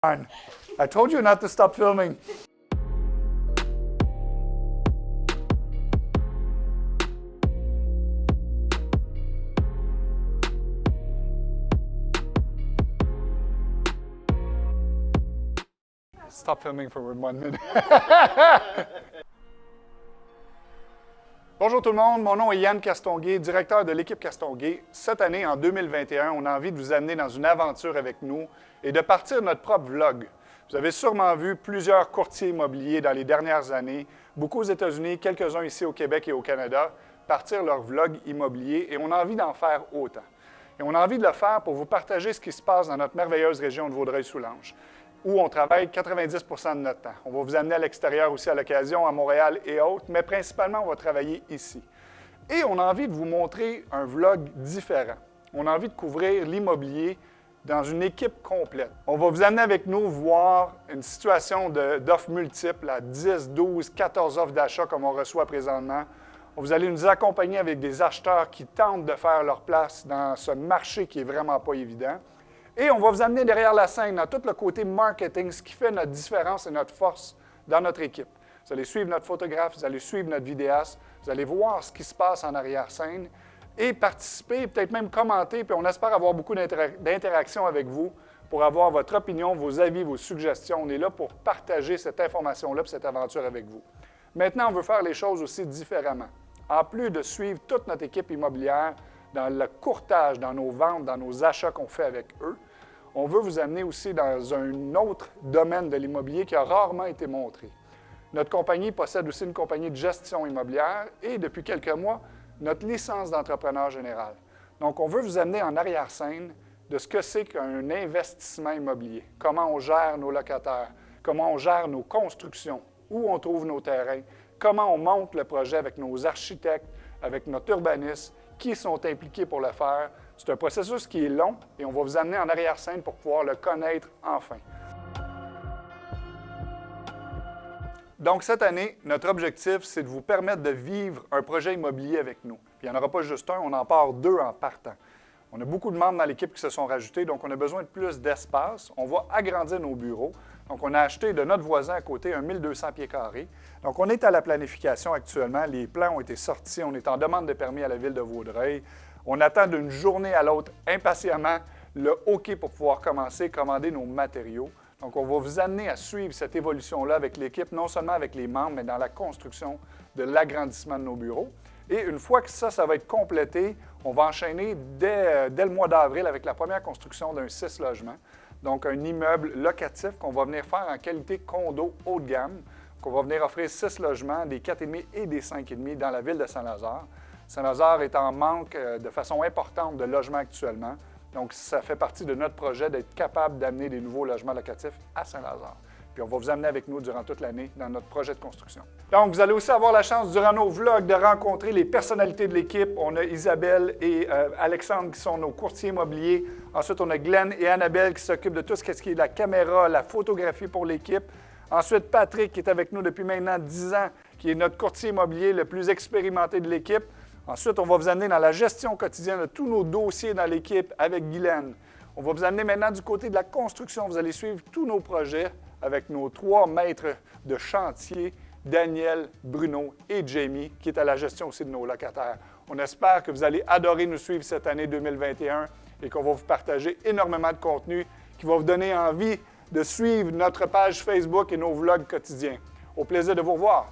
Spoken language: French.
I told you not to stop filming. Stop filming for 1 minute. Bonjour tout le monde, mon nom est Yann Castonguay, directeur de l'équipe Castonguay. Cette année, en 2021, on a envie de vous amener dans une aventure avec nous et de partir notre propre vlog. Vous avez sûrement vu plusieurs courtiers immobiliers dans les dernières années, beaucoup aux États-Unis, quelques-uns ici au Québec et au Canada, partir leur vlog immobilier et on a envie d'en faire autant. Et on a envie de le faire pour vous partager ce qui se passe dans notre merveilleuse région de Vaudreuil-Soulanges, où on travaille 90 % de notre temps. On va vous amener à l'extérieur aussi à l'occasion, à Montréal et autres, mais principalement, on va travailler ici. Et on a envie de vous montrer un vlog différent. On a envie de couvrir l'immobilier dans une équipe complète. On va vous amener avec nous voir une situation d'offres multiples, à 10, 12, 14 offres d'achat comme on reçoit présentement. Vous allez nous accompagner avec des acheteurs qui tentent de faire leur place dans ce marché qui n'est vraiment pas évident. Et on va vous amener derrière la scène dans tout le côté marketing, ce qui fait notre différence et notre force dans notre équipe. Vous allez suivre notre photographe, vous allez suivre notre vidéaste, vous allez voir ce qui se passe en arrière-scène et participer, peut-être même commenter, puis on espère avoir beaucoup d'interactions avec vous pour avoir votre opinion, vos avis, vos suggestions. On est là pour partager cette information-là, cette aventure avec vous. Maintenant, on veut faire les choses aussi différemment. En plus de suivre toute notre équipe immobilière, dans le courtage, dans nos ventes, dans nos achats qu'on fait avec eux, on veut vous amener aussi dans un autre domaine de l'immobilier qui a rarement été montré. Notre compagnie possède aussi une compagnie de gestion immobilière et, depuis quelques mois, notre licence d'entrepreneur général. Donc, on veut vous amener en arrière-scène de ce que c'est qu'un investissement immobilier, comment on gère nos locataires, comment on gère nos constructions, où on trouve nos terrains, comment on monte le projet avec nos architectes, avec notre urbaniste, qui sont impliqués pour le faire. C'est un processus qui est long et on va vous amener en arrière-scène pour pouvoir le connaître enfin. Donc, cette année, notre objectif, c'est de vous permettre de vivre un projet immobilier avec nous. Puis, il n'y en aura pas juste un, on en part 2 en partant. On a beaucoup de membres dans l'équipe qui se sont rajoutés, donc on a besoin de plus d'espace. On va agrandir nos bureaux. Donc, on a acheté de notre voisin à côté un 1200 pieds carrés. Donc, on est à la planification actuellement. Les plans ont été sortis. On est en demande de permis à la Ville de Vaudreuil. On attend d'une journée à l'autre impatiemment le OK pour pouvoir commencer à commander nos matériaux. Donc, on va vous amener à suivre cette évolution-là avec l'équipe, non seulement avec les membres, mais dans la construction de l'agrandissement de nos bureaux. Et une fois que ça va être complété, on va enchaîner dès le mois d'avril avec la première construction d'un 6 logements. Donc, un immeuble locatif qu'on va venir faire en qualité condo haut de gamme, qu'on va venir offrir 6 logements, des 4,5 et des 5,5 dans la ville de Saint-Lazare. Saint-Lazare est en manque de façon importante de logements actuellement. Donc, ça fait partie de notre projet d'être capable d'amener des nouveaux logements locatifs à Saint-Lazare. Puis, on va vous amener avec nous durant toute l'année dans notre projet de construction. Donc, vous allez aussi avoir la chance, durant nos vlogs, de rencontrer les personnalités de l'équipe. On a Isabelle et Alexandre qui sont nos courtiers immobiliers. Ensuite, on a Glenn et Annabelle qui s'occupent de tout ce qui est la caméra, la photographie pour l'équipe. Ensuite, Patrick qui est avec nous depuis maintenant 10 ans, qui est notre courtier immobilier le plus expérimenté de l'équipe. Ensuite, on va vous amener dans la gestion quotidienne de tous nos dossiers dans l'équipe avec Guylaine. On va vous amener maintenant du côté de la construction. Vous allez suivre tous nos projets avec nos 3 maîtres de chantier, Daniel, Bruno et Jamie, qui est à la gestion aussi de nos locataires. On espère que vous allez adorer nous suivre cette année 2021 et qu'on va vous partager énormément de contenu qui va vous donner envie de suivre notre page Facebook et nos vlogs quotidiens. Au plaisir de vous revoir.